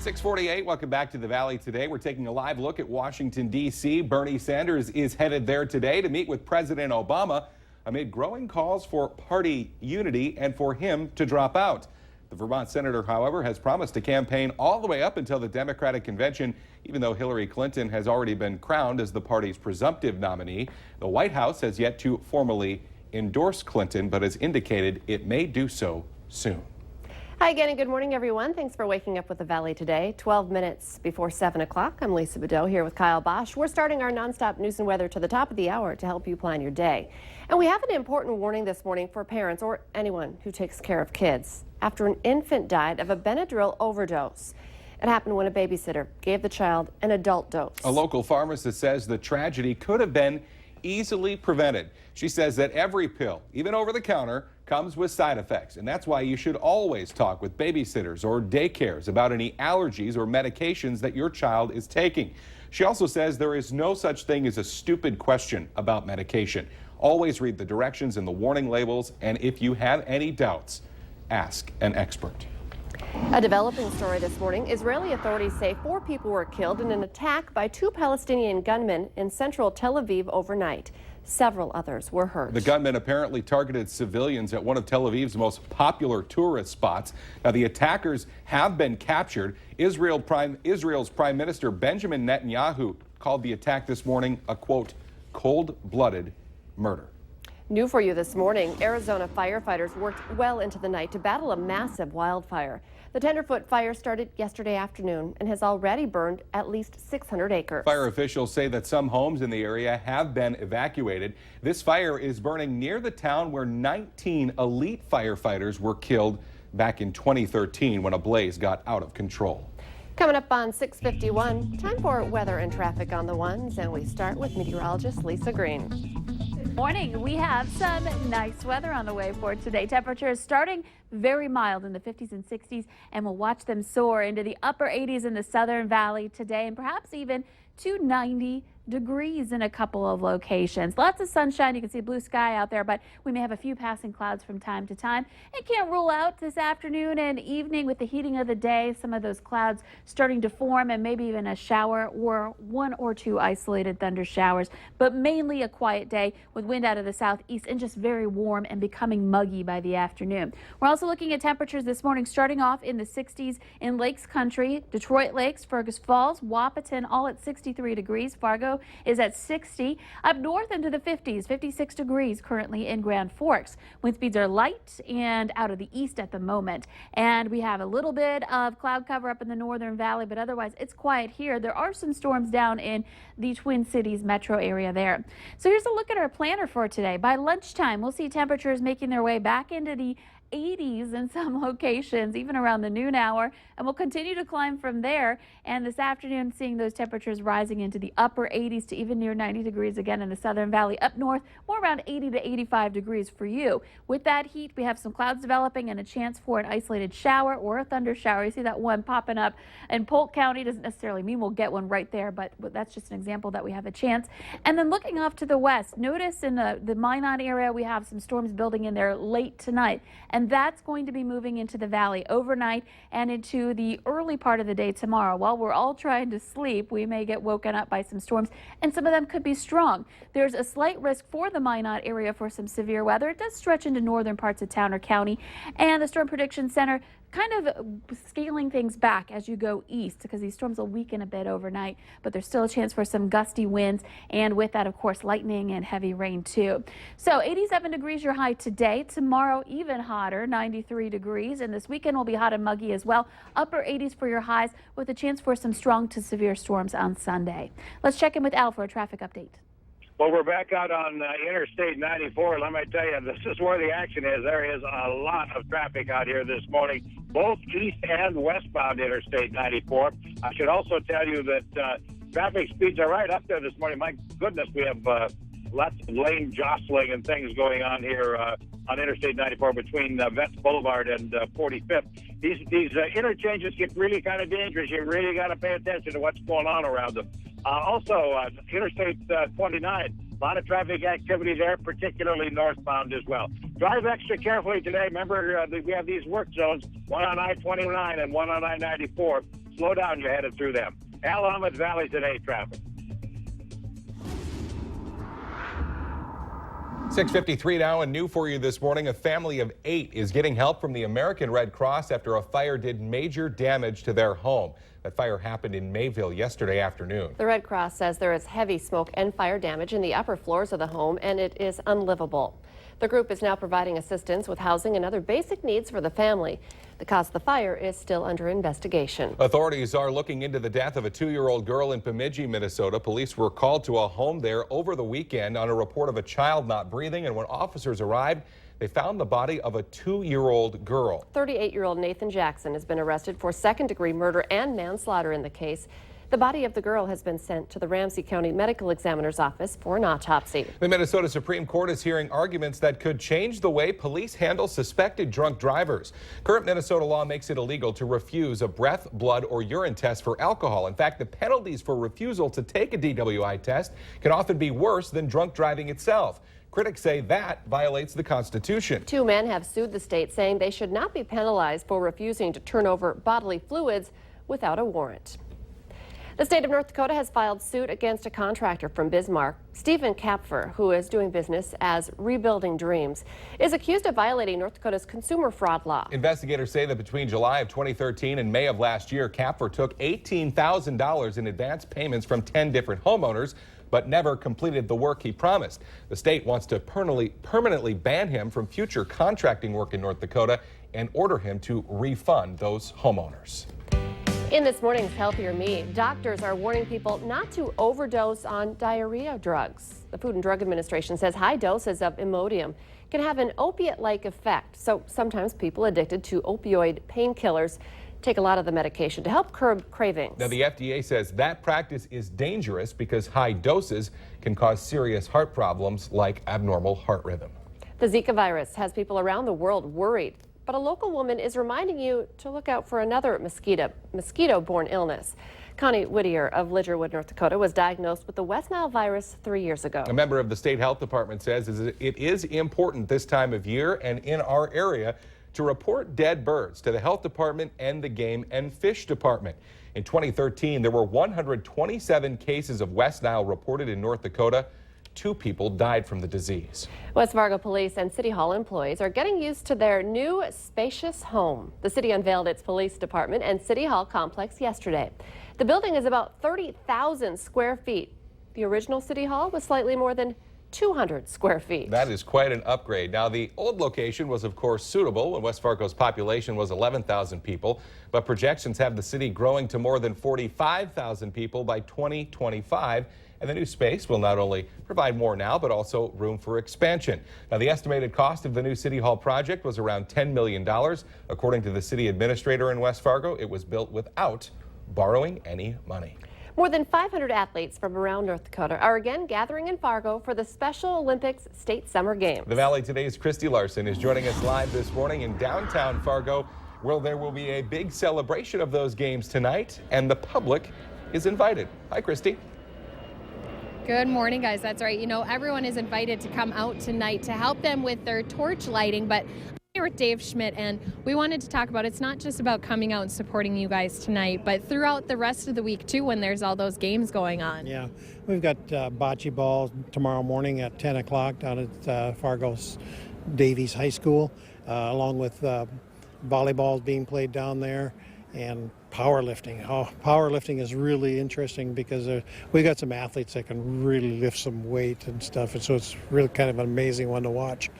6:48. Welcome back to the Valley today. We're taking a live look at Washington, D.C. Bernie Sanders is headed there today to meet with President Obama amid growing calls for party unity and for him to drop out. The Vermont senator, however, has promised to campaign all the way up until the Democratic convention, even though Hillary Clinton has already been crowned as the party's presumptive nominee. The White House has yet to formally endorse Clinton, but has indicated it may do so soon. Hi again and good morning, everyone. Thanks for waking up with the Valley today. 12 minutes before 7 o'clock. I'm Lisa Bedeau here with Kyle Bosch. We're starting our nonstop news and weather to the top of the hour to help you plan your day. And we have an important warning this morning for parents or anyone who takes care of kids after an infant died of a Benadryl overdose. It happened when a babysitter gave the child an adult dose. A local pharmacist says the tragedy could have been easily prevented. She says that every pill, even over the counter, comes with side effects, and that's why you should always talk with babysitters or daycares about any allergies or medications that your child is taking. She also says there is no such thing as a stupid question about medication. Always read the directions and the warning labels, and if you have any doubts, ask an expert. A developing story this morning. Israeli authorities say 4 people were killed in an attack by 2 Palestinian gunmen in central Tel Aviv overnight. Several others were hurt. The gunmen apparently targeted civilians at one of Tel Aviv's most popular tourist spots. Now, the attackers have been captured. Israel's Prime Minister Benjamin Netanyahu called the attack this morning a, quote, cold-blooded murder. New for you this morning, Arizona firefighters worked well into the night to battle a massive wildfire. The Tenderfoot fire started yesterday afternoon and has already burned at least 600 acres. Fire officials say that some homes in the area have been evacuated. This fire is burning near the town where 19 elite firefighters were killed back in 2013 when a blaze got out of control. Coming up on 6:51, time for weather and traffic on the ones, and we start with meteorologist Lisa Green. Morning. We have some nice weather on the way for today. Temperatures starting very mild in the 50s and 60s, and we'll watch them soar into the upper 80s in the Southern Valley today, and perhaps even to 90 degrees in a couple of locations. Lots of sunshine. You can see blue sky out there, but we may have a few passing clouds from time to time. And can't rule out this afternoon and evening with the heating of the day, some of those clouds starting to form and maybe even a shower or 1 or 2 isolated thunder showers, but mainly a quiet day with wind out of the southeast and just very warm and becoming muggy by the afternoon. We're also looking at temperatures this morning starting off in the 60s in Lakes Country, Detroit Lakes, Fergus Falls, Wahpeton, all at 63 degrees. Fargo is at 60. Up north into the 50s, 56 degrees currently in Grand Forks. Wind speeds are light and out of the east at the moment. And we have a little bit of cloud cover up in the Northern Valley, but otherwise it's quiet here. There are some storms down in the Twin Cities metro area there. So here's a look at our planner for today. By lunchtime, we'll see temperatures making their way back into the 80s in some locations, even around the noon hour, and we'll continue to climb from there. And this afternoon, seeing those temperatures rising into the upper 80s to even near 90 degrees again in the Southern Valley. Up north, more around 80 to 85 degrees for you. With that heat, we have some clouds developing and a chance for an isolated shower or a thunder shower. You see that one popping up in Polk County. Doesn't necessarily mean we'll get one right there, but that's just an example that we have a chance. And then looking off to the west, notice in the Minot area, we have some storms building in there late tonight. And that's going to be moving into the valley overnight and into the early part of the day tomorrow. While we're all trying to sleep, we may get woken up by some storms, and some of them could be strong. There's a slight risk for the Minot area for some severe weather. It does stretch into northern parts of Towner County, and the Storm Prediction Center kind of scaling things back as you go east because these storms will weaken a bit overnight, but there's still a chance for some gusty winds, and with that, of course, lightning and heavy rain too. So 87 degrees your high today. Tomorrow even hotter, 93 degrees, and this weekend will be hot and muggy as well. Upper 80s for your highs with a chance for some strong to severe storms on Sunday. Let's check in with Al for a traffic update. Well, we're back out on Interstate 94. Let me tell you, this is where the action is. There is a lot of traffic out here this morning, both east and westbound Interstate 94. I should also tell you that traffic speeds are right up there this morning. My goodness, we have lots of lane jostling and things going on here on Interstate 94 between Vets Boulevard and 45th. These interchanges get really kind of dangerous. You really got to pay attention to what's going on around them. Also, Interstate 29 A lot of traffic activity there, particularly northbound as well. Drive extra carefully today. Remember, we have these work zones, one on I-29 and one on I-94. Slow down, you're headed through them. Willamette Valley today traffic. 6:53 now, and new for you this morning. A family of 8 is getting help from the American Red Cross after a fire did major damage to their home. That fire happened in Mayville yesterday afternoon. The Red Cross says there is heavy smoke and fire damage in the upper floors of the home, and it is unlivable. The group is now providing assistance with housing and other basic needs for the family. The cause of the fire is still under investigation. Authorities are looking into the death of a 2-year-old girl in Bemidji, Minnesota. Police were called to a home there over the weekend on a report of a child not breathing, and when officers arrived, they found the body of a 2-year-old girl. 38-year-old Nathan Jackson has been arrested for second-degree murder and manslaughter in the case. The body of the girl has been sent to the Ramsey County Medical Examiner's office for an autopsy. The Minnesota Supreme Court is hearing arguments that could change the way police handle suspected drunk drivers. Current Minnesota law makes it illegal to refuse a breath, blood, or urine test for alcohol. In fact, the penalties for refusal to take a DWI test can often be worse than drunk driving itself. Critics say that violates the Constitution. 2 men have sued the state, saying they should not be penalized for refusing to turn over bodily fluids without a warrant. The state of North Dakota has filed suit against a contractor from Bismarck. Stephen Kapfer, who is doing business as Rebuilding Dreams, is accused of violating North Dakota's consumer fraud law. Investigators say that between July of 2013 and May of last year, Kapfer took $18,000 in advance payments from 10 different homeowners, but never completed the work he promised. The state wants to permanently ban him from future contracting work in North Dakota and order him to refund those homeowners. In this morning's Healthier Me, doctors are warning people not to overdose on diarrhea drugs. The Food and Drug Administration says high doses of Imodium can have an opiate-like effect, so sometimes people addicted to opioid painkillers take a lot of the medication to help curb cravings. Now, the FDA says that practice is dangerous because high doses can cause serious heart problems like abnormal heart rhythm. The Zika virus has people around the world worried, but a local woman is reminding you to look out for another mosquito-borne illness. Connie Whittier of Lidgerwood, North Dakota, was diagnosed with the West Nile virus 3 years ago. A member of the state health department says it is important this time of year and in our area to report dead birds to the health department and the game and fish department. In 2013, there were 127 cases of West Nile reported in North Dakota. 2 people died from the disease. West Fargo Police and City Hall employees are getting used to their new spacious home. The city unveiled its police department and City Hall complex yesterday. The building is about 30,000 square feet. The original City Hall was slightly more than 200 square feet. That is quite an upgrade. Now, the old location was, of course, suitable when West Fargo's population was 11,000 people, but projections have the city growing to more than 45,000 people by 2025. And the new space will not only provide more now, but also room for expansion. Now, the estimated cost of the new City Hall project was around $10 million. According to the city administrator in West Fargo, it was built without borrowing any money. More than 500 athletes from around North Dakota are again gathering in Fargo for the Special Olympics State Summer Games. The Valley Today's Christy Larson is joining us live this morning in downtown Fargo, where there will be a big celebration of those games tonight, and the public is invited. Hi, Christy. Good morning, guys. That's right. You know, everyone is invited to come out tonight to help them with their torch lighting, but I'm here with Dave Schmidt, and we wanted to talk about it's not just about coming out and supporting you guys tonight, but throughout the rest of the week, too, when there's all those games going on. Yeah, we've got bocce ball tomorrow morning at 10 o'clock down at Fargo's Davies High School, along with volleyball being played down there, and powerlifting. Oh, powerlifting is really interesting because we got some athletes that can really lift some weight and stuff, and so it's really kind of an amazing one to watch.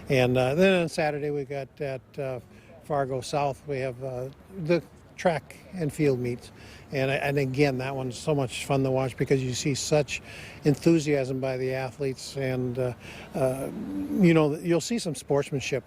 And then on Saturday we got at Fargo South, we have the track and field meets, and again that one's so much fun to watch because you see such enthusiasm by the athletes, and you know, you'll see some sportsmanship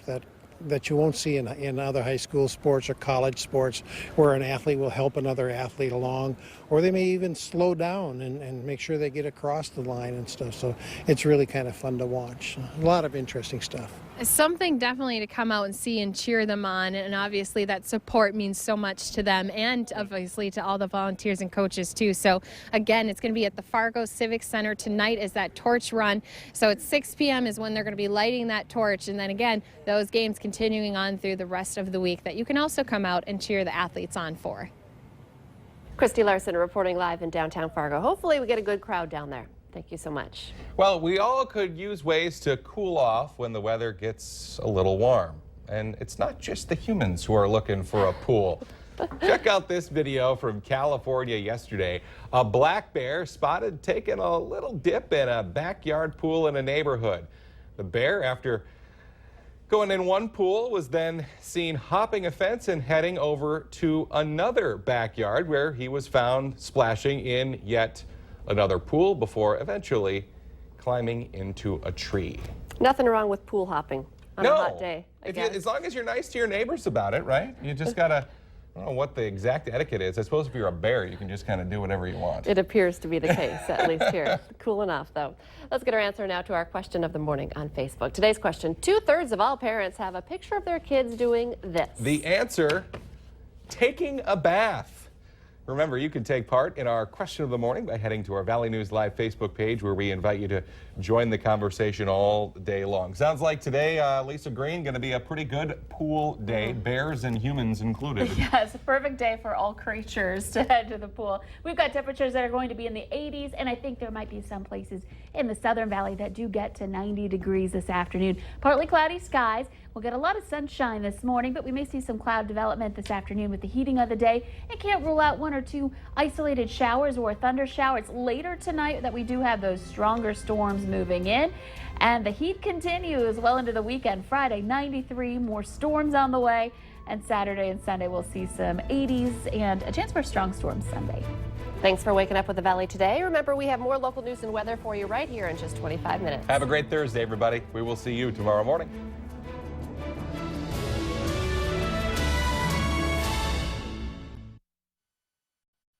that you won't see in other high school sports or college sports, where an athlete will help another athlete along, or they may even slow down and make sure they get across the line and stuff. So it's really kind of fun to watch. A lot of interesting stuff. Something definitely to come out and see and cheer them on, and obviously that support means so much to them and obviously to all the volunteers and coaches too. So again, it's going to be at the Fargo Civic Center tonight as that torch run. So at 6 p.m. is when they're going to be lighting that torch, and then again those games continuing on through the rest of the week that you can also come out and cheer the athletes on for. Christy Larson reporting live in downtown Fargo. Hopefully we get a good crowd down there. Thank you so much. Well, we all could use ways to cool off when the weather gets a little warm. And it's not just the humans who are looking for a pool. Check out this video from California yesterday. A black bear spotted taking a little dip in a backyard pool in a neighborhood. The bear, after going in one pool, was then seen hopping a fence and heading over to another backyard where he was found splashing in yet another pool before eventually climbing into a tree. Nothing wrong with pool hopping on a hot day. As long as you're nice to your neighbors about it, right? You just gotta, I don't know what the exact etiquette is. I suppose if you're a bear, you can just kind of do whatever you want. It appears to be the case, at least here. Cool enough, though. Let's get our answer now to our question of the morning on Facebook. Today's question: 2/3 of all parents have a picture of their kids doing this. The answer: taking a bath. Remember, you can take part in our question of the morning by heading to our Valley News Live Facebook page, where we invite you to join the conversation all day long. Sounds like today, Lisa Green, going to be a pretty good pool day, bears and humans included. Yes, a perfect day for all creatures to head to the pool. We've got temperatures that are going to be in the 80s, and I think there might be some places in the Southern Valley that do get to 90 degrees this afternoon. Partly cloudy skies. We'll get a lot of sunshine this morning, but we may see some cloud development this afternoon with the heating of the day, and can't rule out 1 or 2 isolated showers or thunder showers later tonight that we do have those stronger storms moving in. And the heat continues well into the weekend. Friday, 93, more storms on the way. And Saturday and Sunday, we'll see some 80s and a chance for a strong storm Sunday. Thanks for waking up with the Valley today. Remember, we have more local news and weather for you right here in just 25 minutes. Have a great Thursday, everybody. We will see you tomorrow morning.